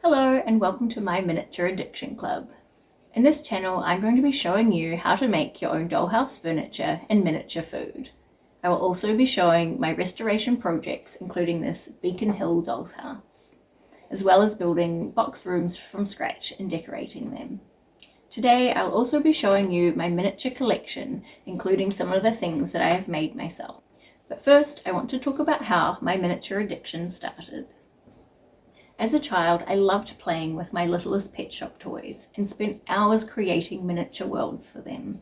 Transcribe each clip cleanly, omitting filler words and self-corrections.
Hello and welcome to my Miniature Addiction Club. In this channel I'm going to be showing you how to make your own dollhouse furniture and miniature food. I will also be showing my restoration projects, including this Beacon Hill doll's house, as well as building box rooms from scratch and decorating them. Today I'll also be showing you my miniature collection, including some of the things that I have made myself. But first I want to talk about how my miniature addiction started. As a child, I loved playing with my littlest pet shop toys and spent hours creating miniature worlds for them.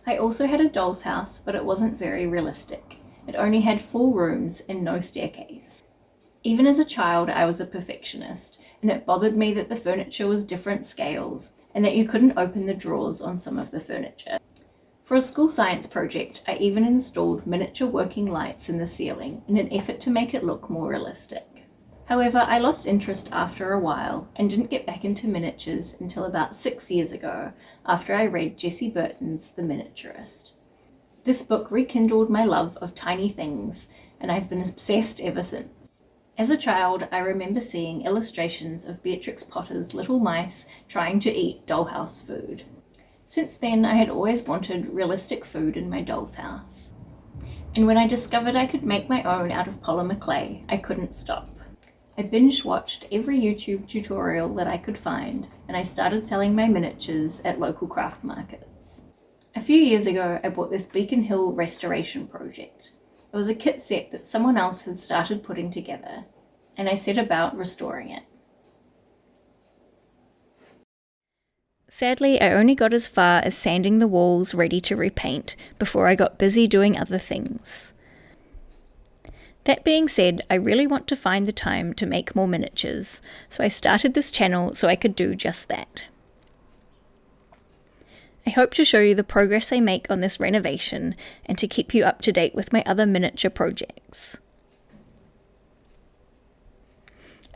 I also had a doll's house, but it wasn't very realistic. It only had 4 rooms and no staircase. Even as a child, I was a perfectionist, and it bothered me that the furniture was different scales and that you couldn't open the drawers on some of the furniture. For a school science project, I even installed miniature working lights in the ceiling in an effort to make it look more realistic. However, I lost interest after a while and didn't get back into miniatures until about 6 years ago after I read Jessie Burton's The Miniaturist. This book rekindled my love of tiny things, and I've been obsessed ever since. As a child, I remember seeing illustrations of Beatrix Potter's little mice trying to eat dollhouse food. Since then, I had always wanted realistic food in my doll's house. And when I discovered I could make my own out of polymerclay, I couldn't stop. I binge-watched every YouTube tutorial that I could find, and I started selling my miniatures at local craft markets. A few years ago, I bought this Beacon Hill restoration project. It was a kit set that someone else had started putting together, and I set about restoring it. Sadly, I only got as far as sanding the walls ready to repaint before I got busy doing other things. That being said, I really want to find the time to make more miniatures, so I started this channel so I could do just that. I hope to show you the progress I make on this renovation and to keep you up to date with my other miniature projects.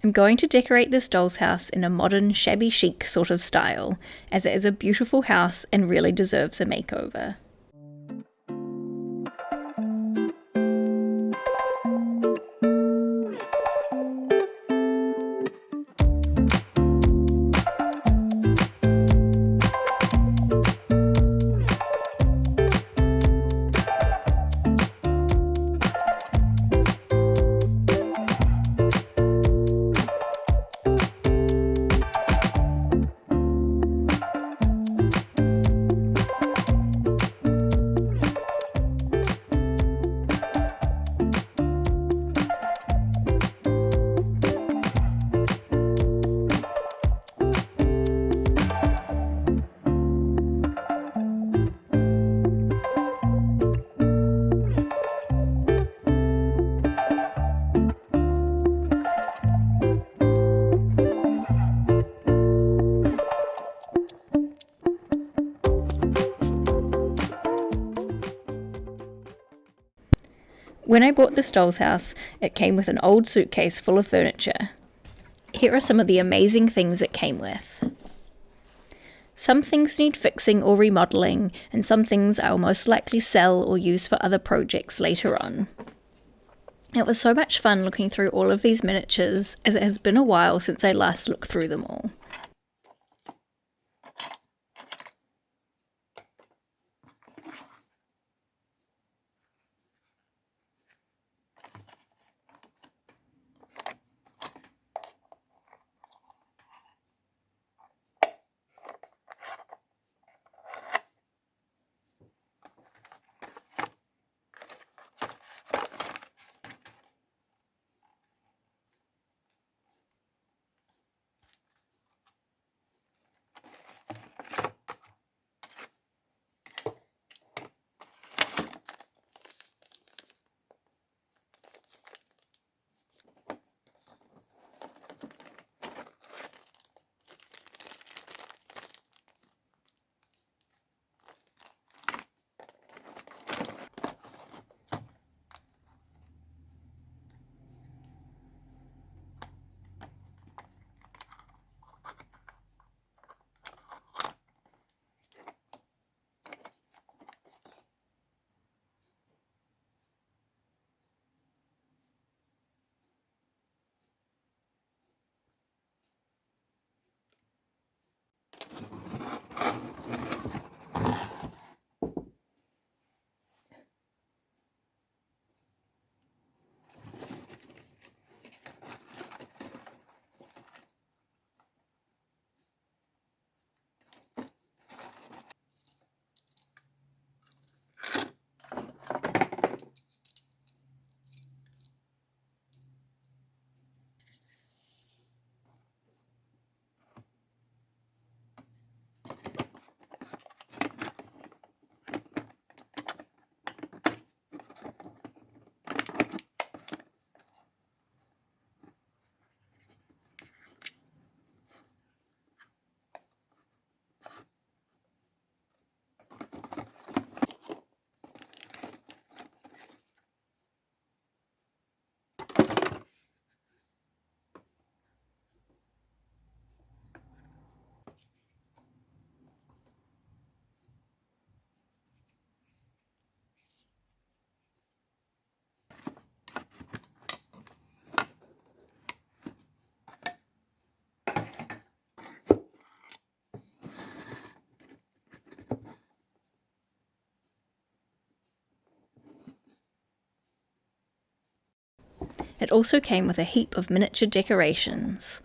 I'm going to decorate this doll's house in a modern, shabby chic sort of style, as it is a beautiful house and really deserves a makeover. When I bought this doll's house, it came with an old suitcase full of furniture. Here are some of the amazing things it came with. Some things need fixing or remodeling, and some things I will most likely sell or use for other projects later on. It was so much fun looking through all of these miniatures, as it has been a while since I last looked through them all. It also came with a heap of miniature decorations.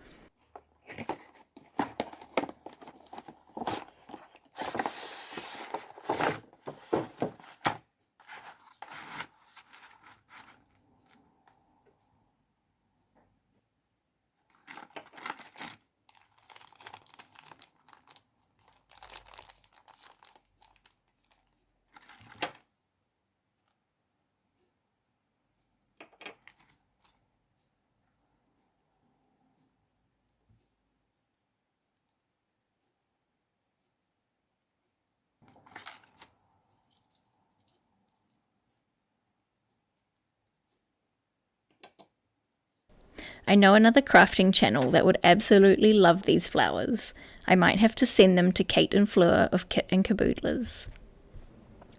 I know another crafting channel that would absolutely love these flowers. I might have to send them to Kate and Fleur of Kit and Caboodlers.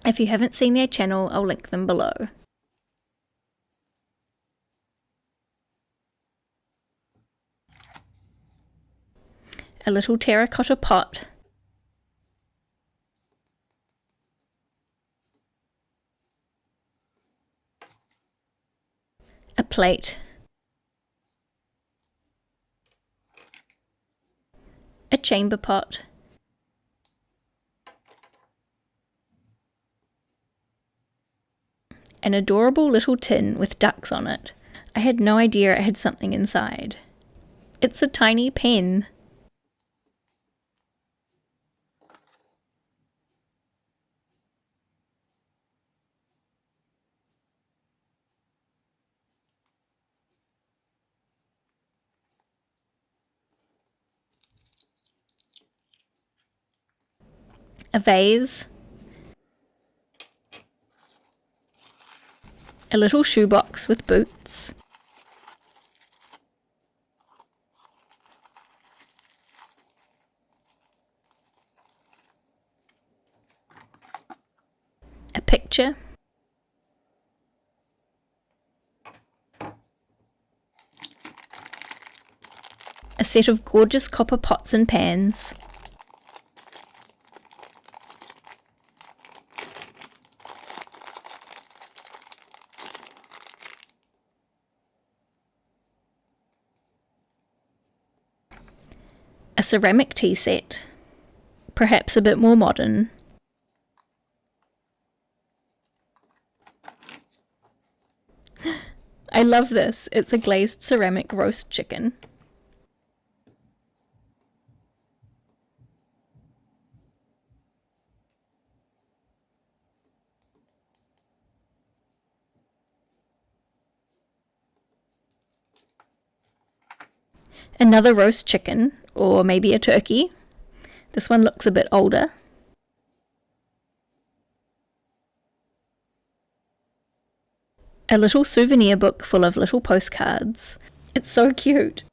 If you haven't seen their channel, I'll link them below. A little terracotta pot, a plate, a chamber pot, an adorable little tin with ducks on it. I had no idea it had something inside. It's a tiny pen. A vase, a little shoebox with boots, a picture, a set of gorgeous copper pots and pans, a ceramic tea set, perhaps a bit more modern, I love this, it's a glazed ceramic roast chicken. Another roast chicken, or maybe a turkey. This one looks a bit older. A little souvenir book full of little postcards. It's so cute.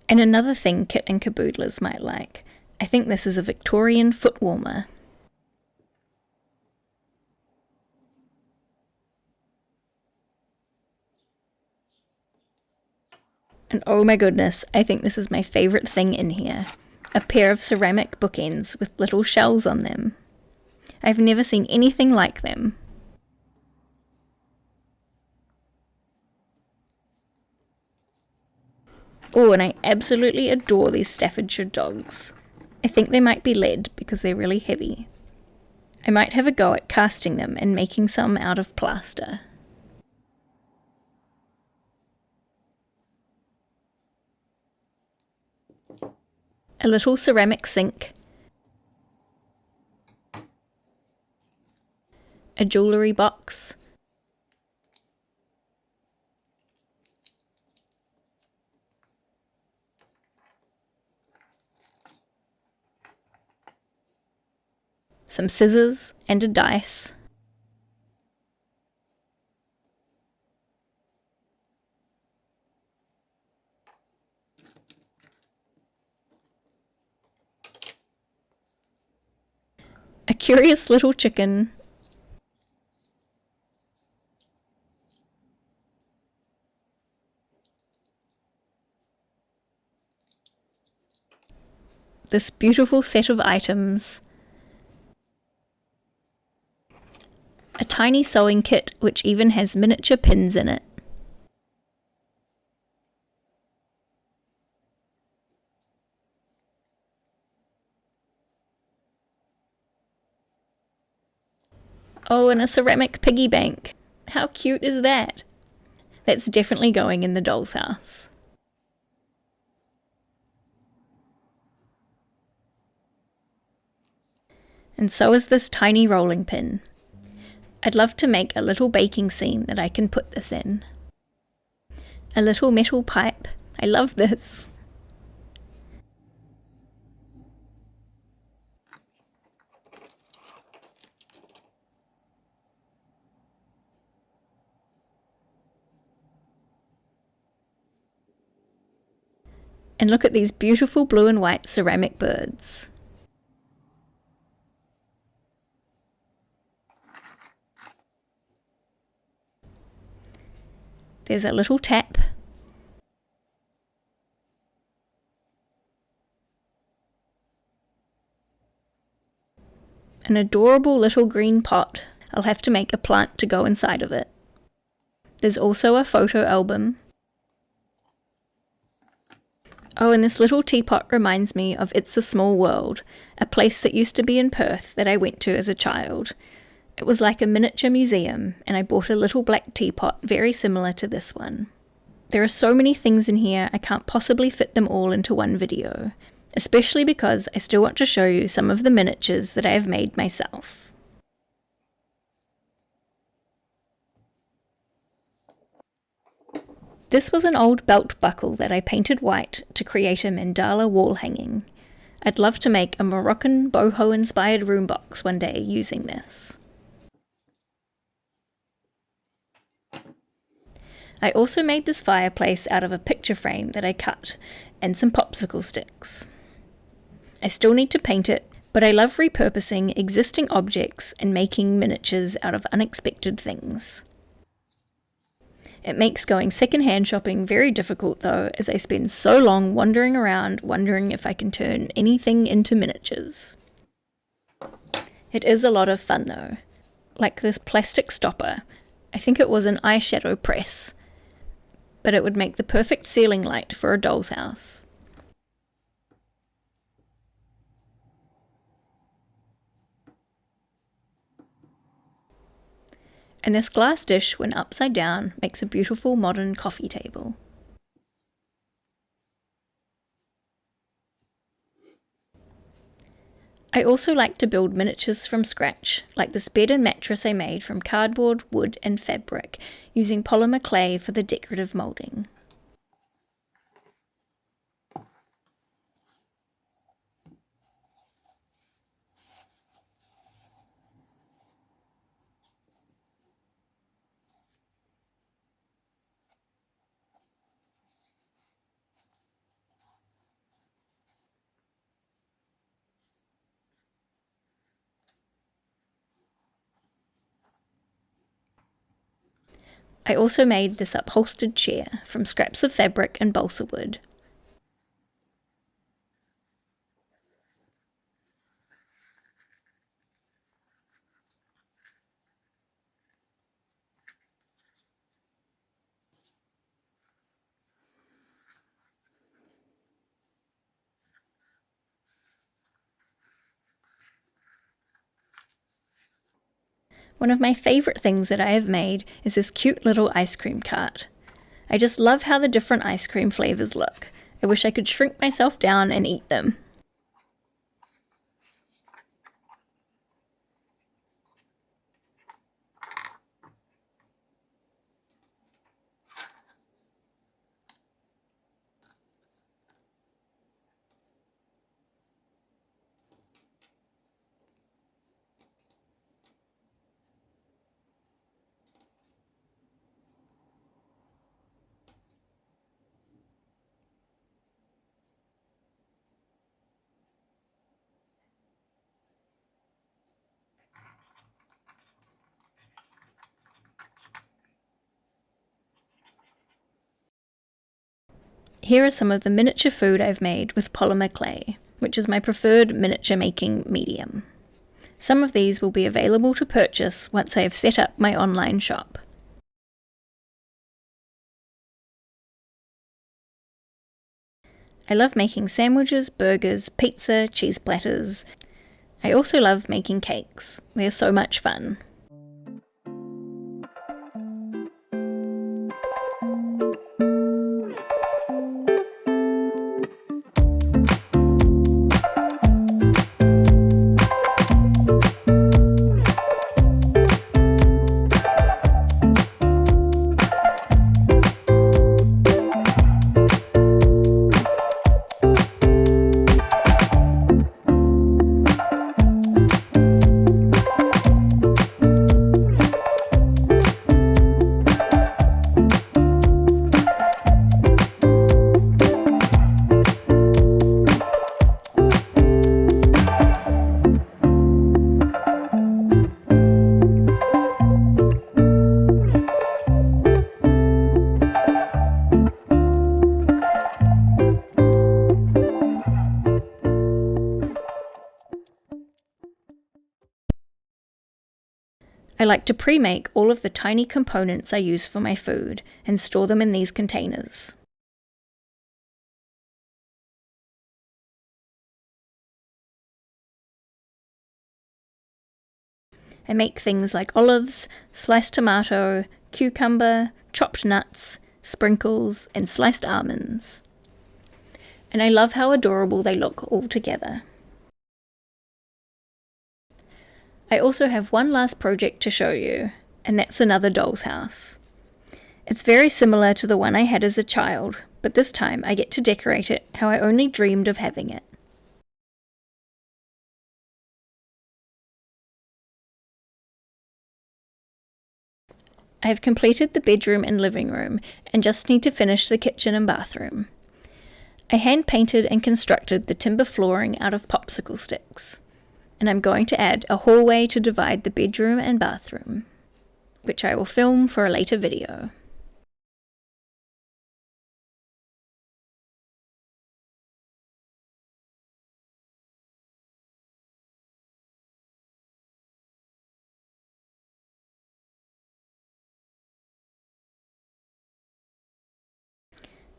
And another thing Kit and Caboodlers might like. I think this is a Victorian foot warmer. And oh my goodness, I think this is my favourite thing in here. A pair of ceramic bookends with little shells on them. I've never seen anything like them. Oh, and I absolutely adore these Staffordshire dogs. I think they might be lead because they're really heavy. I might have a go at casting them and making some out of plaster. A little ceramic sink. A jewellery box. Some scissors and a dice. A curious little chicken. this beautiful set of items. A tiny sewing kit which even has miniature pins in it. Oh, and a ceramic piggy bank. How cute is that? That's definitely going in the doll's house. And so is this tiny rolling pin. I'd love to make a little baking scene that I can put this in. A little metal pipe. I love this. And look at these beautiful blue and white ceramic birds. There's a little tap. An adorable little green pot. I'll have to make a plant to go inside of it. There's also a photo album. Oh, and this little teapot reminds me of It's a Small World, a place that used to be in Perth that I went to as a child. It was like a miniature museum, and I bought a little black teapot very similar to this one. There are so many things in here I can't possibly fit them all into one video, especially because I still want to show you some of the miniatures that I have made myself. This was an old belt buckle that I painted white to create a mandala wall hanging. I'd love to make a Moroccan boho inspired room box one day using this. I also made this fireplace out of a picture frame that I cut and some popsicle sticks. I still need to paint it, but I love repurposing existing objects and making miniatures out of unexpected things. It makes going secondhand shopping very difficult though, as I spend so long wandering around wondering if I can turn anything into miniatures. It is a lot of fun though, like this plastic stopper. I think it was an eyeshadow press, but it would make the perfect ceiling light for a doll's house. And this glass dish, when upside down, makes a beautiful modern coffee table. I also like to build miniatures from scratch, like this bed and mattress I made from cardboard, wood and fabric, using polymerclay for the decorative moulding. I also made this upholstered chair from scraps of fabric and balsa wood. One of my favourite things that I have made is this cute little ice cream cart. I just love how the different ice cream flavours look. I wish I could shrink myself down and eat them. Here are some of the miniature food I've made with polymer clay. which is my preferred miniature making medium. Some of these will be available to purchase once I have set up my online shop. I love making sandwiches, burgers, pizza, cheese platters. I also love making cakes. They're so much fun. I like to pre-make all of the tiny components I use for my food and store them in these containers. I make things like olives, sliced tomato, cucumber, chopped nuts, sprinkles, and sliced almonds. And I love how adorable they look all together. I also have one last project to show you, and that's another doll's house. It's very similar to the one I had as a child, but this time I get to decorate it how I only dreamed of having it. I have completed the bedroom and living room and just need to finish the kitchen and bathroom. I hand painted and constructed the timber flooring out of popsicle sticks. And I'm going to add a hallway to divide the bedroom and bathroom, which I will film for a later video.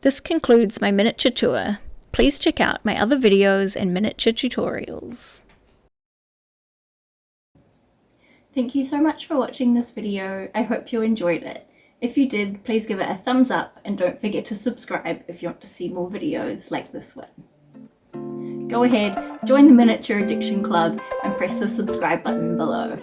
This concludes my miniature tour. Please check out my other videos and miniature tutorials. Thank you so much for watching this video. I hope you enjoyed it. If you did, please give it a thumbs up and don't forget to subscribe if you want to see more videos like this one. Go ahead, join the Miniature Addiction Club and press the subscribe button below.